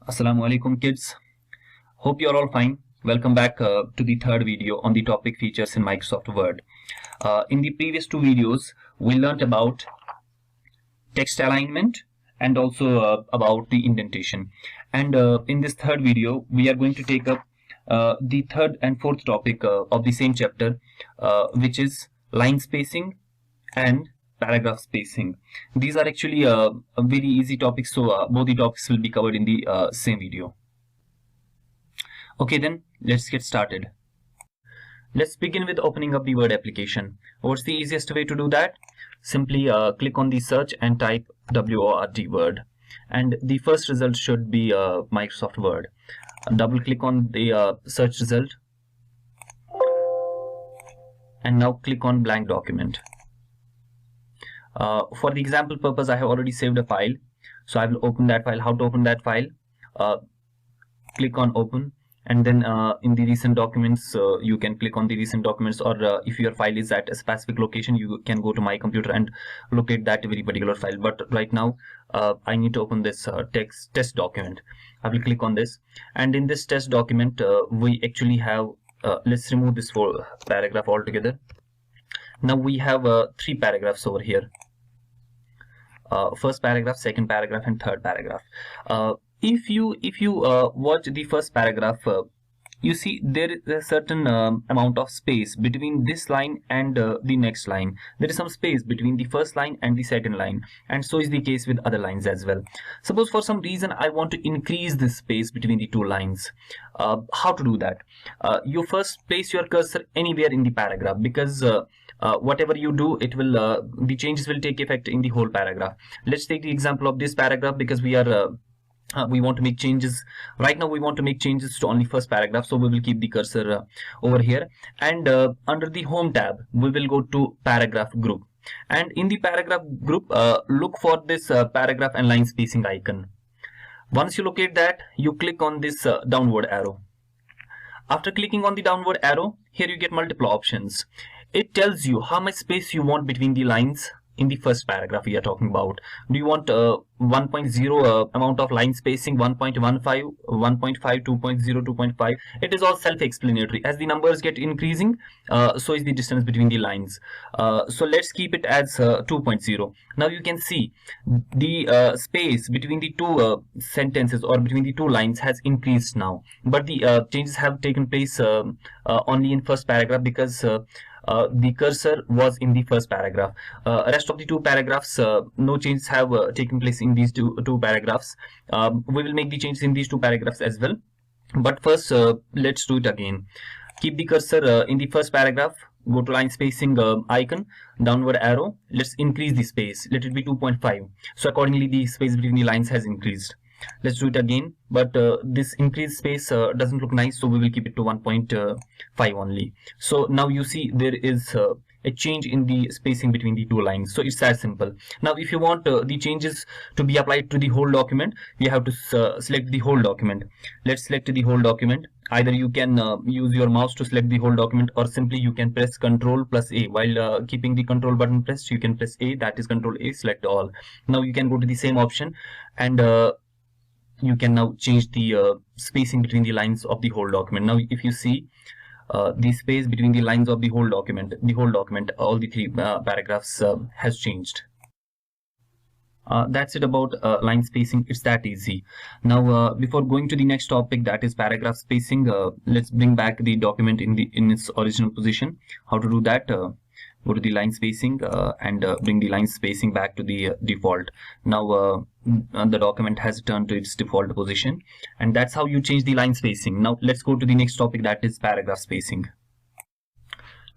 Assalamu alaikum kids. Hope you're all fine. Welcome back to the third video on the topic features in Microsoft Word. In the previous two videos, we learned about text alignment and also about the indentation. And in this third video, we are going to take up the third and fourth topic of the same chapter, which is line spacing and paragraph spacing. These are actually very easy topics, so both the topics will be covered in the same video. Okay, then let's get started. Let's begin with opening up the Word application. What's the easiest way to do that? Simply click on the search and type WORD Word, and the first result should be Microsoft Word. Double click on the search result, and now click on blank document. For the example purpose, I have already saved a file, so I will open that file. How to open that file? Click on open, and then in the recent documents, you can click on the recent documents, or if your file is at a specific location, you can go to my computer and locate that very particular file. But right now I need to open this test document. I will click on this, and in this test document we actually have let's remove this paragraph altogether. Now we have three paragraphs over here. First paragraph, second paragraph, and third paragraph. If you watch the first paragraph, you see there is a certain amount of space between this line and the next line. There is some space between the first line and the second line, and so is the case with other lines as well. Suppose for some reason I want to increase this space between the two lines. How to do that? You first place your cursor anywhere in the paragraph, because whatever you do, it will the changes will take effect in the whole paragraph. Let's take the example of this paragraph, because we want to make changes. Right now we want to make changes to only first paragraph, so we will keep the cursor over here, and under the home tab we will go to paragraph group, and in the paragraph group look for this paragraph and line spacing icon. Once you locate that, you click on this downward arrow. After clicking on the downward arrow, here you get multiple options. It tells you how much space you want between the lines. In the first paragraph we are talking about, do you want 1.0 amount of line spacing, 1.15, 1.5, 2.0, 2.5? It is all self-explanatory. As the numbers get increasing, so is the distance between the lines. So let's keep it as 2.0. Now you can see the space between the two sentences, or between the two lines, has increased now, but the changes have taken place only in first paragraph, because the cursor was in the first paragraph. Rest of the two paragraphs, no changes have taken place in these two paragraphs. We will make the changes in these two paragraphs as well, but first let's do it again. Keep the cursor in the first paragraph, go to line spacing icon, downward arrow. Let's increase the space, let it be 2.5. so accordingly the space between the lines has increased. Let's do it again, but this increased space doesn't look nice, so we will keep it to 1.5 only. So now you see there is a change in the spacing between the two lines. So it's that simple. Now if you want the changes to be applied to the whole document, you have to select the whole document. Let's select the whole document. Either you can use your mouse to select the whole document, or simply you can press Ctrl plus A. While keeping the Control button pressed, you can press A, that is Ctrl A, select all. Now you can go to the same option, and you can now change the spacing between the lines of the whole document. Now if you see the space between the lines of the whole document, all the three paragraphs has changed. That's it about line spacing. It's that easy. Now before going to the next topic, that is paragraph spacing, let's bring back the document in its original position. How to do that? Go to the line spacing and bring the line spacing back to the default. Now the document has returned to its default position, and that's how you change the line spacing. Now let's go to the next topic, that is paragraph spacing.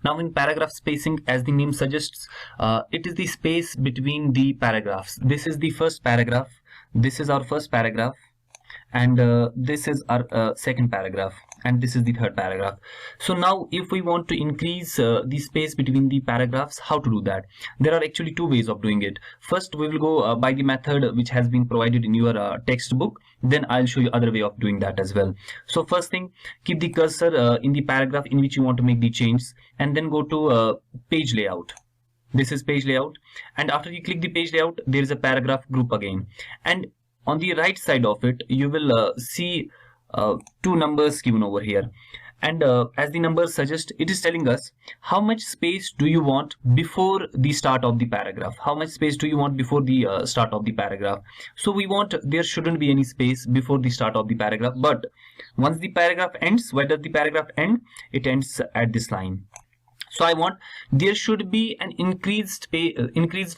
Now in paragraph spacing, as the name suggests, it is the space between the paragraphs. This is the first paragraph, this is our first paragraph, and this is our second paragraph, and this is the third paragraph. So now if we want to increase the space between the paragraphs, how to do that? There are actually two ways of doing it. First we will go by the method which has been provided in your textbook, then I'll show you other way of doing that as well. So first thing, keep the cursor in the paragraph in which you want to make the changes, and then go to page layout. This is page layout, and after you click the page layout, there is a paragraph group again, and on the right side of it, you will see two numbers given over here. And as the numbers suggest, it is telling us how much space do you want before the start of the paragraph. How much space do you want before the start of the paragraph? So we want there shouldn't be any space before the start of the paragraph. But once the paragraph ends, where does the paragraph end? It ends at this line. So I want there should be an increased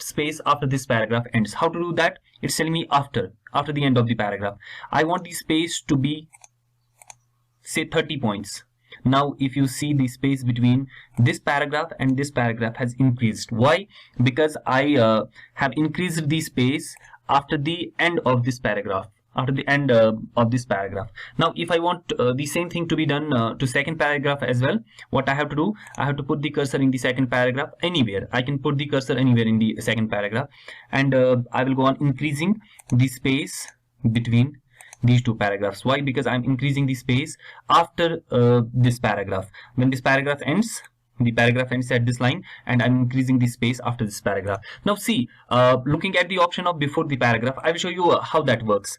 space after this paragraph ends. How to do that? It's telling me after the end of the paragraph. I want the space to be, say, 30 points. Now if you see, the space between this paragraph and this paragraph has increased. Why? Because I have increased the space after the end of this paragraph. Now if I want the same thing to be done to second paragraph as well, what I have to do, I have to put the cursor in the second paragraph anywhere. I can put the cursor anywhere in the second paragraph, and I will go on increasing the space between these two paragraphs. Why? Because I'm increasing the space after this paragraph. When this paragraph ends, the paragraph ends at this line, and I'm increasing the space after this paragraph. Now see, looking at the option of before the paragraph, I will show you how that works.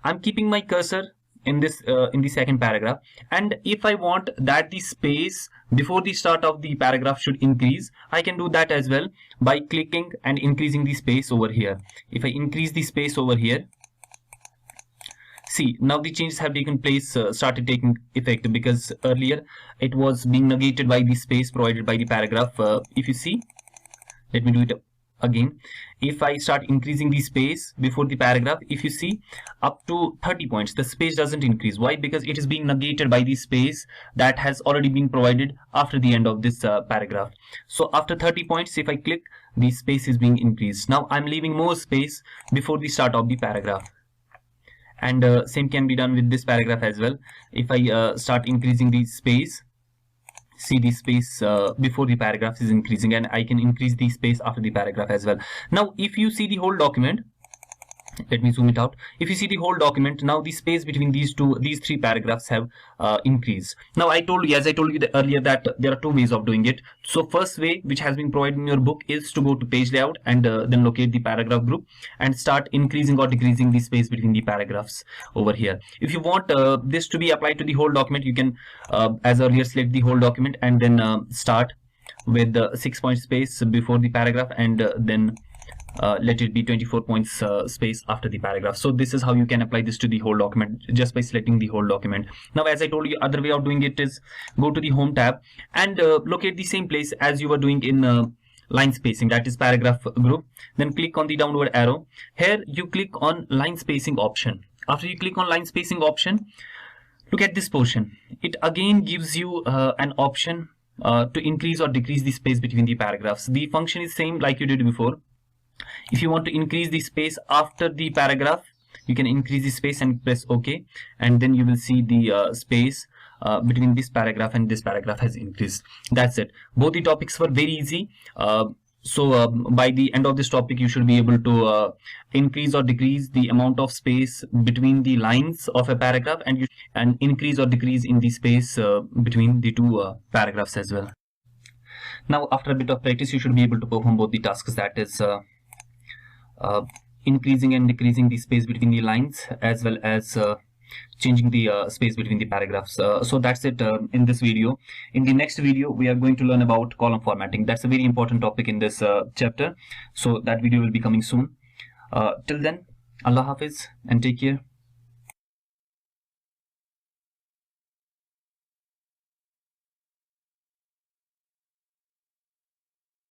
I'm keeping my cursor in this in the second paragraph, and if I want that the space before the start of the paragraph should increase, I can do that as well by clicking and increasing the space over here. If I increase the space over here, see, now the changes have taken place, started taking effect, because earlier it was being negated by the space provided by the paragraph. If you see, let me do it again. If I start increasing the space before the paragraph, if you see, up to 30 points, the space doesn't increase. Why? Because it is being negated by the space that has already been provided after the end of this paragraph. So after 30 points, if I click, the space is being increased. Now I'm leaving more space before the start of the paragraph. And same can be done with this paragraph as well. If I start increasing the space, see, the space before the paragraph is increasing, and I can increase the space after the paragraph as well. Now if you see the whole document, let me zoom it out. If you see the whole document, now the space between these three paragraphs have increased. Now as I told you earlier, that there are two ways of doing it. So first way, which has been provided in your book, is to go to page layout and then locate the paragraph group and start increasing or decreasing the space between the paragraphs over here. If you want this to be applied to the whole document, you can as earlier select the whole document and then start with the 6 point space before the paragraph, and then let it be 24 points space after the paragraph. So this is how you can apply this to the whole document, just by selecting the whole document. Now as I told you, other way of doing it is go to the home tab and locate the same place as you were doing in line spacing, that is paragraph group. Then click on the downward arrow. Here you click on line spacing option. After you click on line spacing option, look at this portion. It again gives you an option to increase or decrease the space between the paragraphs. The function is same like you did before. If you want to increase the space after the paragraph, you can increase the space and press OK, and then you will see the space between this paragraph and this paragraph has increased. That's it. Both the topics were very easy. So by the end of this topic, you should be able to increase or decrease the amount of space between the lines of a paragraph, and increase or decrease in the space between the two paragraphs as well. Now after a bit of practice, you should be able to perform both the tasks, that is increasing and decreasing the space between the lines, as well as changing the space between the paragraphs. So that's it in this video. In the next video, we are going to learn about column formatting. That's a very important topic in this chapter. So that video will be coming soon. Till then, Allah Hafiz and take care.